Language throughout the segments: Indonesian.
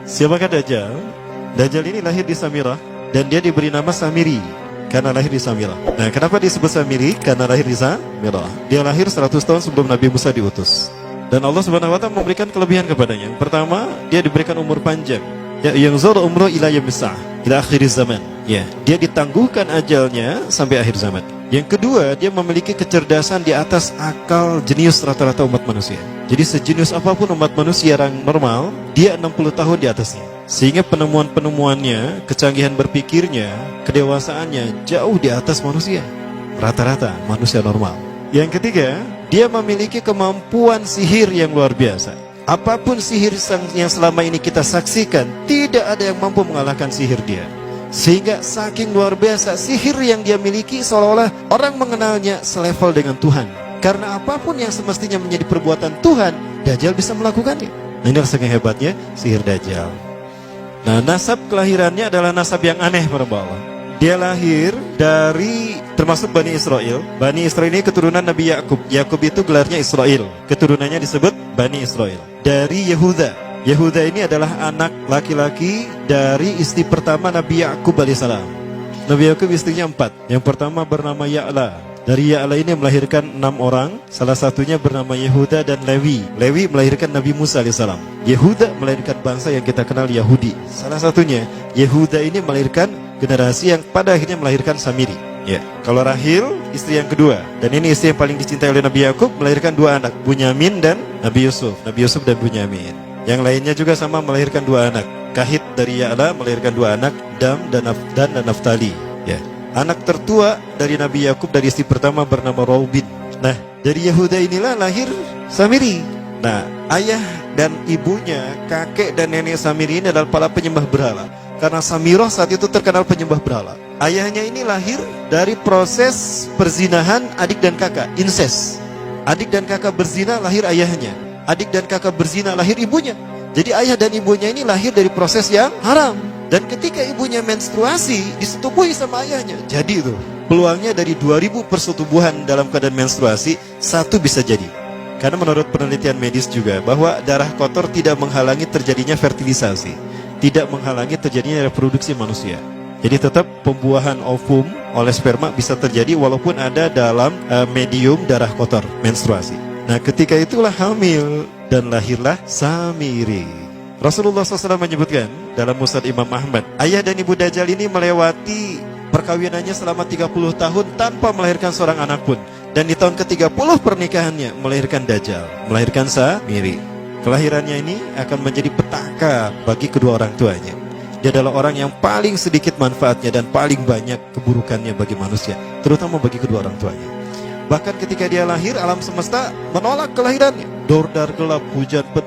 Siapakah Dajjal? Dajjal ini lahir di Samirah dan dia diberi nama Samiri karena lahir di Samirah. Nah, kenapa disebut Samiri? Karena lahir di Samirah. Dia lahir 100 tahun sebelum Nabi Musa diutus. Dan Allah Subhanahu wa taala memberikan kelebihan kepadanya. Pertama, dia diberikan umur panjang. Ya, yang zura umru ila yamsah ila akhir zaman. Ya, dia ditangguhkan ajalnya sampai akhir zaman. Yang kedua, dia memiliki kecerdasan di atas akal jenius rata-rata umat manusia. Jadi sejenius apapun umat manusia yang normal, dia 60 tahun di atasnya. Sehingga penemuan-penemuannya, kecanggihan berpikirnya, kedewasaannya jauh di atas manusia. Rata-rata manusia normal. Yang ketiga, dia memiliki kemampuan sihir yang luar biasa. Apapun sihir yang selama ini kita saksikan, tidak ada yang mampu mengalahkan sihir dia. Sehingga saking luar biasa sihir yang dia miliki, seolah-olah orang mengenalnya selevel dengan Tuhan. Karena apapun yang semestinya menjadi perbuatan Tuhan, Dajjal bisa melakukannya. Nah, ini saking hebatnya sihir Dajjal. Nah, nasab kelahirannya adalah nasab yang aneh para Allah. Dia lahir dari termasuk Bani Israel. Bani Israel ini keturunan Nabi Yakub. Yakub itu gelarnya Israel. Keturunannya disebut Bani Israel. Dari Yehuda. Yehuda ini adalah anak laki-laki dari istri pertama Nabi Yakub alaihissalam. Nabi Yakub istrinya 4. Yang pertama bernama Ya'la. Dari Ya'la ini melahirkan 6 orang. Salah satunya bernama Yehuda dan Lewi. Lewi melahirkan Nabi Musa alaihissalam. Yehuda melahirkan bangsa yang kita kenal Yahudi. Salah satunya Yehuda ini melahirkan generasi yang pada akhirnya melahirkan Samiri. Ya, kalau Rahil istri yang kedua, dan ini istri yang paling dicintai oleh Nabi Yakub, melahirkan 2 anak, Bunyamin dan Nabi Yusuf. Nabi Yusuf dan Bunyamin. Yang lainnya juga sama melahirkan 2 anak. Kahit dari Ya'la melahirkan 2 anak, Dam dan Naftali. Ya. Anak tertua dari Nabi Yakub dari istri pertama bernama Raubin. Nah, dari Yehuda inilah lahir Samiri. Nah, ayah dan ibunya, kakek dan nenek Samiri ini adalah para penyembah berhala. Karena Samirah saat itu terkenal penyembah berhala. Ayahnya ini lahir dari proses perzinahan adik dan kakak, incest. Adik dan kakak berzina, lahir ayahnya. Adik dan kakak berzina, lahir ibunya. Jadi ayah dan ibunya ini lahir dari proses yang haram. Dan ketika ibunya menstruasi, disetubuhi sama ayahnya. Jadi itu, peluangnya dari 2000 persetubuhan dalam keadaan menstruasi, 1 bisa jadi. Karena menurut penelitian medis juga, bahwa darah kotor tidak menghalangi terjadinya fertilisasi. Tidak menghalangi terjadinya reproduksi manusia. Jadi tetap pembuahan ovum oleh sperma bisa terjadi walaupun ada dalam medium darah kotor, menstruasi. Nah, ketika itulah hamil dan lahirlah Samiri. Rasulullah SAW menyebutkan dalam Musnad Imam Ahmad, ayah dan ibu Dajjal ini melewati perkawinannya selama 30 tahun tanpa melahirkan seorang anak pun. Dan di tahun ke-30 pernikahannya melahirkan Dajjal, melahirkan Samiri. Kelahirannya ini akan menjadi petaka bagi kedua orang tuanya. Dia adalah orang yang paling sedikit manfaatnya dan paling banyak keburukannya bagi manusia, terutama bagi kedua orang tuanya. Bahkan ketika dia lahir, alam semesta menolak kelahirannya. Dordar gelap,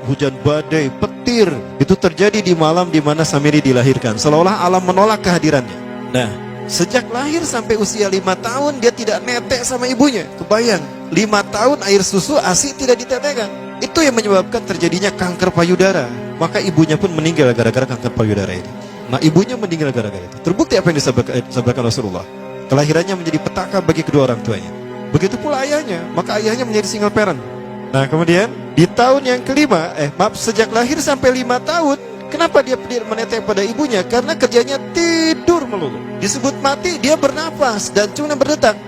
hujan badai, petir, itu terjadi di malam di mana Samiri dilahirkan. Seolah-olah alam menolak kehadirannya. Nah, sejak lahir sampai usia 5 tahun dia tidak netek sama ibunya. Kebayang, 5 tahun air susu ASI tidak ditetekkan. Itu yang menyebabkan terjadinya kanker payudara. Maka ibunya pun meninggal gara-gara kanker payudara ini. Nah, ibunya meninggal gara-gara itu. Terbukti apa yang disampaikan Rasulullah. Kelahirannya menjadi petaka bagi kedua orang tuanya. Begitu pula ayahnya, maka ayahnya menjadi single parent. Nah, kemudian di tahun yang kelima, sejak lahir sampai 5 tahun, kenapa dia menetek pada ibunya? Karena kerjanya tidur melulu. Disebut mati, dia bernapas dan cuma berdetak.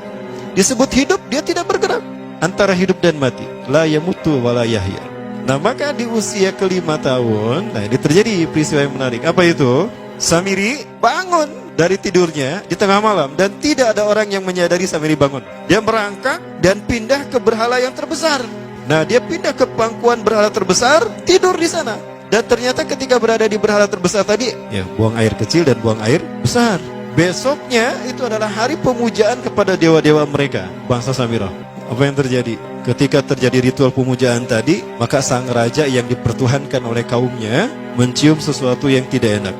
Disebut hidup, dia tidak bergerak. Antara hidup dan mati, la yamutu wa la yahya. Nah, maka di usia ke-5 tahun, nah ini terjadi peristiwa yang menarik. Apa itu? Samiri bangun dari tidurnya di tengah malam dan tidak ada orang yang menyadari Samiri bangun. Dia merangkak dan pindah ke berhala yang terbesar. Nah, dia pindah ke pangkuan berhala terbesar, tidur di sana. Dan ternyata ketika berada di berhala terbesar tadi, ya buang air kecil dan buang air besar. Besoknya itu adalah hari pemujaan kepada dewa-dewa mereka, bangsa Samirah. Apa yang terjadi? Ketika terjadi ritual pemujaan tadi, maka sang raja yang dipertuhankan oleh kaumnya mencium sesuatu yang tidak enak.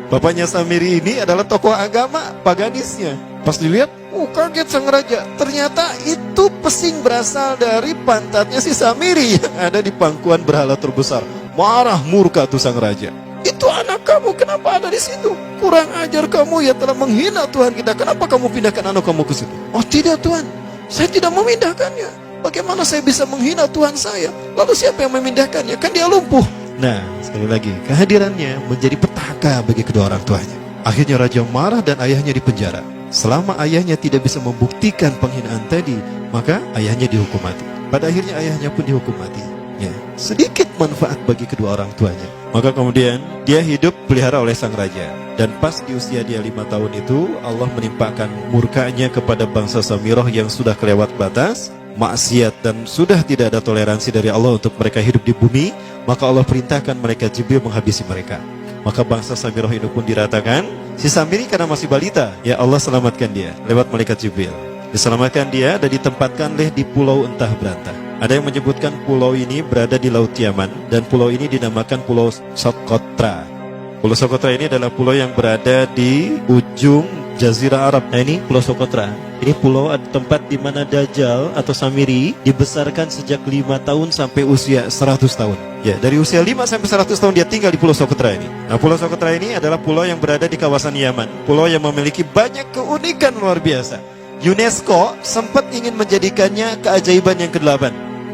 Bapaknya Samiri ini adalah tokoh agama paganisnya. Pas dilihat, kaget sang raja. Ternyata itu pesing berasal dari pantatnya si Samiri yang ada di pangkuan berhala terbesar. Marah murka tuh sang raja. Itu anak kamu, kenapa ada di situ? Kurang ajar kamu, ya telah menghina Tuhan kita. Kenapa kamu pindahkan anak kamu ke situ? Oh tidak Tuhan, saya tidak memindahkannya. Bagaimana saya bisa menghina Tuhan saya? Lalu siapa yang memindahkannya? Kan dia lumpuh. Nah, sekali lagi, kehadirannya menjadi petaka bagi kedua orang tuanya. Akhirnya raja marah dan ayahnya dipenjara. Selama ayahnya tidak bisa membuktikan penghinaan tadi, maka ayahnya dihukum mati. Pada akhirnya ayahnya pun dihukum mati. Ya, sedikit manfaat bagi kedua orang tuanya. Maka kemudian dia hidup pelihara oleh sang raja. Dan pas di usia dia 5 tahun itu, Allah menimpakan murkanya kepada bangsa Samirah yang sudah kelewat batas, maksiat, dan sudah tidak ada toleransi dari Allah untuk mereka hidup di bumi. Maka Allah perintahkan malaikat Jibril menghabisi mereka. Maka bangsa Samirah ini pun diratakan. Si Samiri karena masih balita, ya Allah selamatkan dia lewat malaikat Jibril. Diselamatkan dia dan ditempatkan di pulau entah berantah. Ada yang menyebutkan pulau ini berada di Laut Yaman, dan pulau ini dinamakan Pulau Socotra. Pulau Socotra ini adalah pulau yang berada di ujung Jazirah Arab. Nah, ini Pulau Socotra. Ini pulau tempat di mana Dajjal atau Samiri dibesarkan sejak 5 tahun sampai usia 100 tahun. Ya, dari usia 5 sampai 100 tahun dia tinggal di Pulau Socotra ini. Nah, Pulau Socotra ini adalah pulau yang berada di kawasan Yaman. Pulau yang memiliki banyak keunikan luar biasa. UNESCO sempat ingin menjadikannya keajaiban yang ke-8.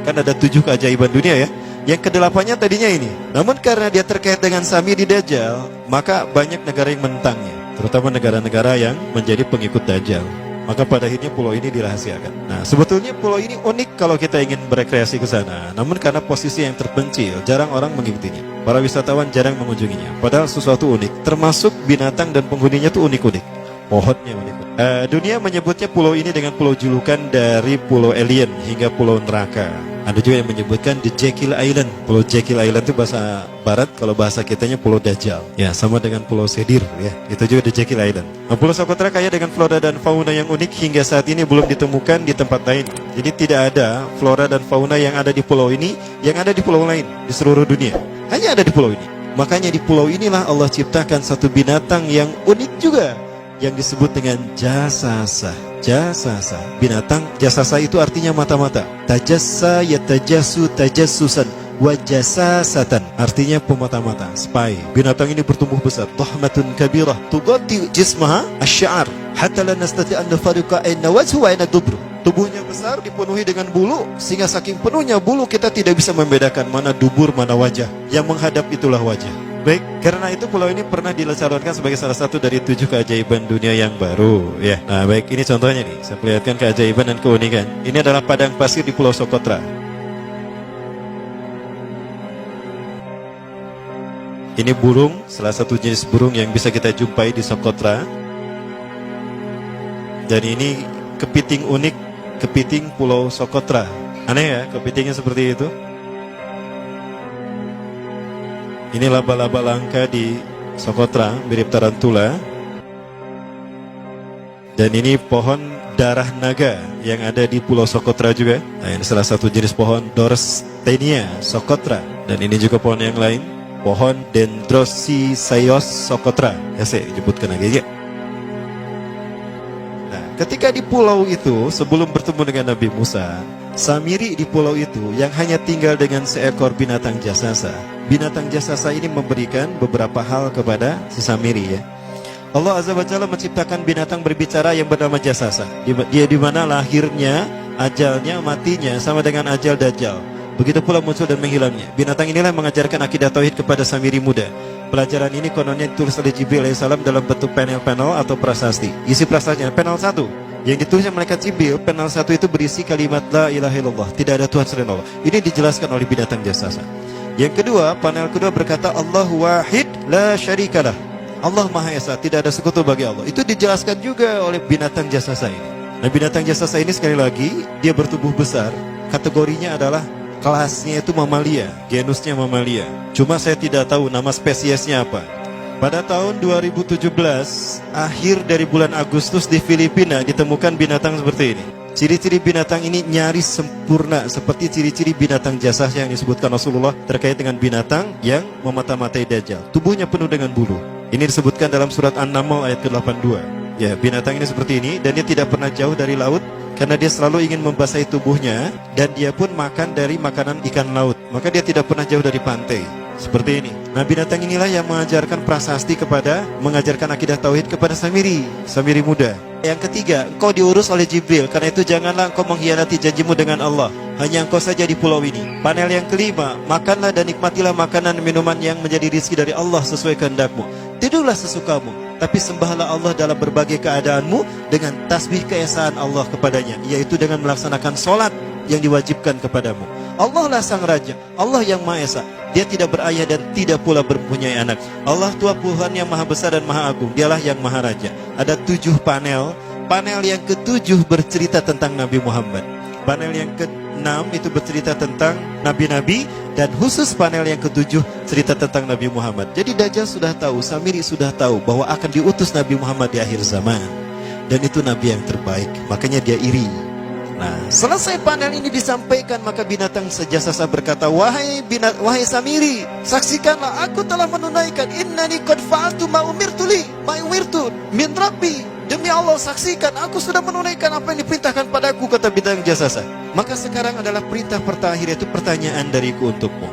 Kan ada 7 keajaiban dunia ya. Yang ke-8-nya tadinya ini. Namun karena dia terkait dengan Samiri Dajjal, maka banyak negara yang menentangnya, terutama negara-negara yang menjadi pengikut Dajjal. Maka pada akhirnya pulau ini dirahasiakan. Nah, sebetulnya pulau ini unik kalau kita ingin berekreasi ke sana. Namun karena posisi yang terpencil, jarang orang mengikutinya. Para wisatawan jarang mengunjunginya. Padahal sesuatu unik, termasuk binatang dan penghuninya tuh unik-unik. Pohonnya unik. Dunia menyebutnya pulau ini dengan pulau julukan dari pulau alien hingga pulau neraka. Ada juga yang menyebutkan The Jekyll Island. Pulau Jekyll Island itu bahasa barat, kalau bahasa kitanya Pulau Dajjal. Ya, sama dengan Pulau Sedir ya. Itu juga The Jekyll Island. Nah, Pulau Socotra kaya dengan flora dan fauna yang unik hingga saat ini belum ditemukan di tempat lain. Jadi tidak ada flora dan fauna yang ada di pulau ini yang ada di pulau lain di seluruh dunia. Hanya ada di pulau ini. Makanya di pulau inilah Allah ciptakan satu binatang yang unik juga, yang disebut dengan jasasa. Jasasa, binatang jasasa itu artinya mata-mata. Tajassa yatajassu tajassusan wa jasasatan, artinya pemata-mata, spy. Binatang ini bertumbuh besar, tahmatun kabirah tughatti jismaha asy-sya'ar hatta la nastati an nafariqa ayna wajhu wa ayna dubru. Tubuhnya besar, dipenuhi dengan bulu, sehingga saking penuhnya bulu kita tidak bisa membedakan mana dubur mana wajah. Yang menghadap itulah wajah. Baik, karena itu pulau ini pernah dilesarkan sebagai salah satu dari 7 keajaiban dunia yang baru ya. Nah, baik, ini contohnya nih. Saya perlihatkan keajaiban dan keunikan. Ini adalah padang pasir di Pulau Socotra. Ini burung, salah satu jenis burung yang bisa kita jumpai di Socotra. Dan ini kepiting unik, kepiting Pulau Socotra. Aneh ya, kepitingnya seperti itu. Ini laba-laba langka di Socotra, mirip tarantula. Dan ini pohon darah naga yang ada di Pulau Socotra juga. Nah, ini salah satu jenis pohon Dorstenia Socotra. Dan ini juga pohon yang lain, pohon Dendrocysaios Socotra. Ya, saya sebutkan lagi ya. Nah, ketika di pulau itu, sebelum bertemu dengan Nabi Musa, Samiri di pulau itu yang hanya tinggal dengan seekor binatang jasasa. Binatang jasasa ini memberikan beberapa hal kepada si Samiri ya. Allah Azza wa Jalla menciptakan binatang berbicara yang bernama jasasa. Dia di mana lahirnya, ajalnya, matinya sama dengan ajal Dajjal. Begitu pula muncul dan menghilangnya. Binatang inilah mengajarkan akidah tauhid kepada Samiri muda. Pelajaran ini kononnya ditulis oleh Jibril alaihissalam dalam bentuk panel-panel atau prasasti. Isi prasastinya panel 1. Yang ditulisnya malaikat Jibril, panel 1 itu berisi kalimat la ilaha illallah, tidak ada Tuhan selain Allah. Ini dijelaskan oleh binatang jasasa. Yang kedua, panel kedua berkata Allahu wahid la syarikalah. Allah Maha Esa, tidak ada sekutu bagi Allah. Itu dijelaskan juga oleh binatang jasasa ini. Nah, binatang jasasa ini sekali lagi dia bertubuh besar. Kategorinya adalah kelasnya itu mamalia, genusnya mamalia. Cuma saya tidak tahu nama spesiesnya apa. Pada tahun 2017, akhir dari bulan Agustus di Filipina ditemukan binatang seperti ini. Ciri-ciri binatang ini nyaris sempurna seperti ciri-ciri binatang jasasa yang disebutkan Rasulullah terkait dengan binatang yang memata-matai Dajjal. Tubuhnya penuh dengan bulu. Ini disebutkan dalam surat An-Naml ayat ke-82. Ya, binatang ini seperti ini dan dia tidak pernah jauh dari laut karena dia selalu ingin membasahi tubuhnya dan dia pun makan dari makanan ikan laut. Maka dia tidak pernah jauh dari pantai. Seperti ini. Nah, binatang inilah yang mengajarkan prasasti mengajarkan akidah tauhid kepada Samiri muda. Yang ketiga, engkau diurus oleh Jibril. Karena itu janganlah engkau mengkhianati janjimu dengan Allah. hanya engkau saja di pulau ini. Panel yang kelima, makanlah dan nikmatilah makanan dan minuman yang menjadi rezeki dari Allah sesuai kehendakmu. Tidurlah sesukamu, tapi sembahlah Allah dalam berbagai keadaanmu dengan tasbih keesaan Allah kepadanya, yaitu dengan melaksanakan solat yang diwajibkan kepadamu. Allah lah sang raja, Allah yang Maha Esa. Dia tidak berayah dan tidak pula mempunyai anak. Allah Tuhan Tuhan yang maha besar dan maha agung. Dialah yang maha raja. Ada 7 panel. Panel yang ke-7 bercerita tentang Nabi Muhammad. Panel yang ke-6 itu bercerita tentang nabi-nabi, dan khusus panel yang ke-7 cerita tentang Nabi Muhammad. Jadi Dajjal sudah tahu, Samiri sudah tahu bahwa akan diutus Nabi Muhammad di akhir zaman, dan itu nabi yang terbaik. Makanya dia iri. Nah, selesai panel ini disampaikan, maka binatang sejasasa berkata, wahai Samiri, saksikanlah aku telah menunaikan, innani qad fa'altu ma umirtu min rabbi. Demi Allah, saksikan aku sudah menunaikan apa yang diperintahkan padaku, kata binatang jasasa. Maka sekarang adalah perintah terakhir, yaitu pertanyaan dariku untukmu.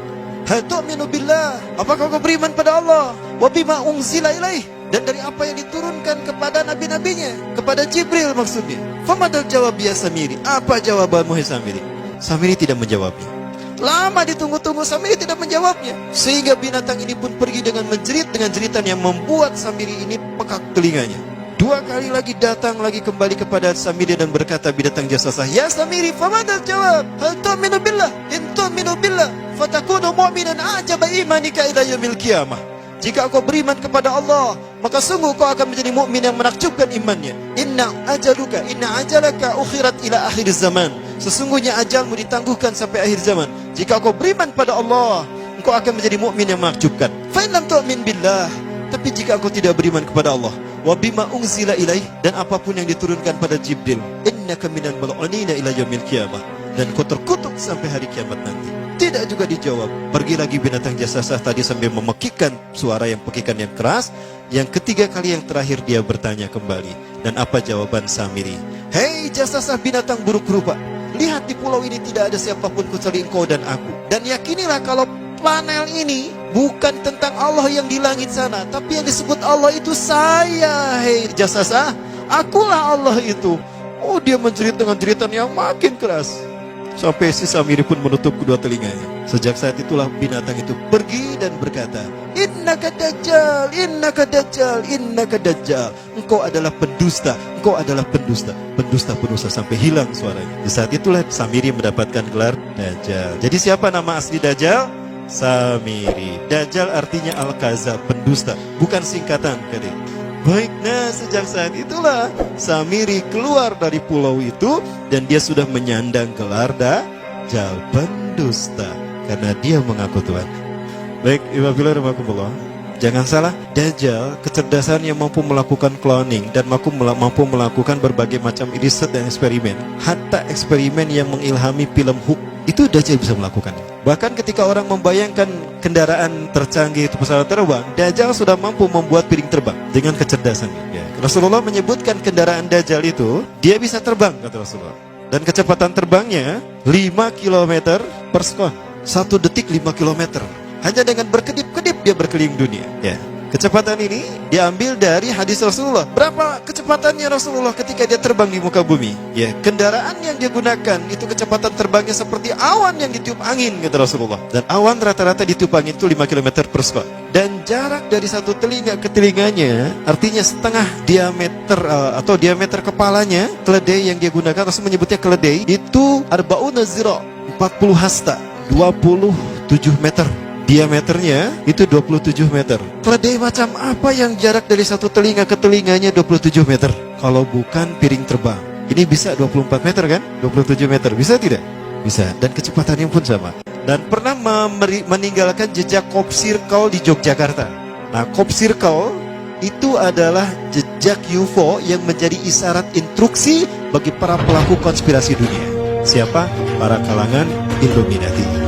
Hal tu'minu billah, apakah kau beriman pada Allah? Wa bima unzila ilaih, dan dari apa yang diturunkan kepada nabi-nabinya, kepada Jibril maksudnya. Famadal jawab ya Samiri, apa jawabanmu hai Samiri? Samiri tidak menjawabnya. Lama ditunggu-tunggu, Samiri tidak menjawabnya, sehingga binatang ini pun pergi dengan menjerit, dengan jeritan yang membuat Samiri ini pekak telinganya. 2 kali lagi datang lagi kembali kepada Samiri dan berkata binatang jasasa, ya Samiri, famadal jawab, hal tu'minu billah, in tu'minu billah fatakunu mu'minan ajaba imanika ila yaumil qiyamah. Jika kau beriman kepada Allah, maka sungguh kau akan menjadi mukmin yang menakjubkan imannya. Inna ajalaka ukhirat ila akhir zaman. Sesungguhnya ajalmu ditangguhkan sampai akhir zaman. Jika kau beriman pada Allah, engkau akan menjadi mukmin yang menakjubkan. Fa in lam tu'min billah, tapi jika engkau tidak beriman kepada Allah, wa bima unzila ilaih, dan apapun yang diturunkan pada Jibril, innaka minal mal'unina ila yaumil qiyamah, dan kau terkutuk sampai hari kiamat nanti. Tidak juga dijawab. Pergi lagi binatang jasasa tadi sambil memekikkan suara yang pekikan yang keras. Yang ketiga kali yang terakhir dia bertanya kembali. Dan apa jawaban Samiri? Hei jasasa binatang buruk rupa, lihat di pulau ini tidak ada siapapun kecuali engkau dan aku. Dan yakinilah kalau panel ini bukan tentang Allah yang di langit sana, tapi yang disebut Allah itu saya. Hei jasasa, akulah Allah itu. Oh, dia menjerit dengan jeritan yang makin keras, sampai si Samiri pun menutup kedua telinganya. Sejak saat itulah binatang itu pergi dan berkata, innaka dajjal, innaka dajjal, innaka dajjal. Engkau adalah pendusta, engkau adalah pendusta, pendusta sampai hilang suaranya. Di saat itulah Samiri mendapatkan gelar Dajjal. Jadi siapa nama asli Dajjal? Samiri. Dajjal artinya Al-Kazab, pendusta, bukan singkatan kali. Baik, nah sejak saat itulah Samiri keluar dari pulau itu, dan dia sudah menyandang gelar Dajjal, pendusta, karena dia mengaku Tuhan. Baik, Iwabillah rahmatullah. Jangan salah, Dajjal kecerdasannya mampu melakukan cloning dan mampu melakukan berbagai macam riset dan eksperimen. Hatta eksperimen yang mengilhami film Hook itu Dajjal bisa melakukannya. Bahkan ketika orang membayangkan kendaraan tercanggih itu pesawat terbang, Dajjal sudah mampu membuat piring terbang dengan kecerdasannya. Ya. Rasulullah menyebutkan kendaraan Dajjal itu dia bisa terbang, kata Rasulullah. Dan kecepatan terbangnya 5 km per sekon. 1 detik 5 km. Hanya dengan berkedip-kedip dia berkeliling dunia. Ya. Kecepatan ini diambil dari hadis Rasulullah. Berapa kecepatannya Rasulullah ketika dia terbang di muka bumi? Ya, kendaraan yang dia gunakan itu kecepatan terbangnya seperti awan yang ditiup angin, kata Rasulullah. Dan awan rata-rata ditiup angin itu 5 km per sekon. Dan jarak dari satu telinga ke telinganya, artinya setengah diameter atau diameter kepalanya, keledai yang dia gunakan, Rasul menyebutnya keledai, itu arba'una zira, 40 hasta, 27 meter. Diameternya itu 27 meter. Keledai macam apa yang jarak dari satu telinga ke telinganya 27 meter? Kalau bukan piring terbang. Ini bisa 24 meter kan? 27 meter, bisa tidak? Bisa, dan kecepatannya pun sama. Dan pernah meninggalkan jejak Cop Circle di Yogyakarta. Nah, Cop Circle itu adalah jejak UFO yang menjadi isyarat instruksi bagi para pelaku konspirasi dunia. Siapa? Para kalangan Illuminati.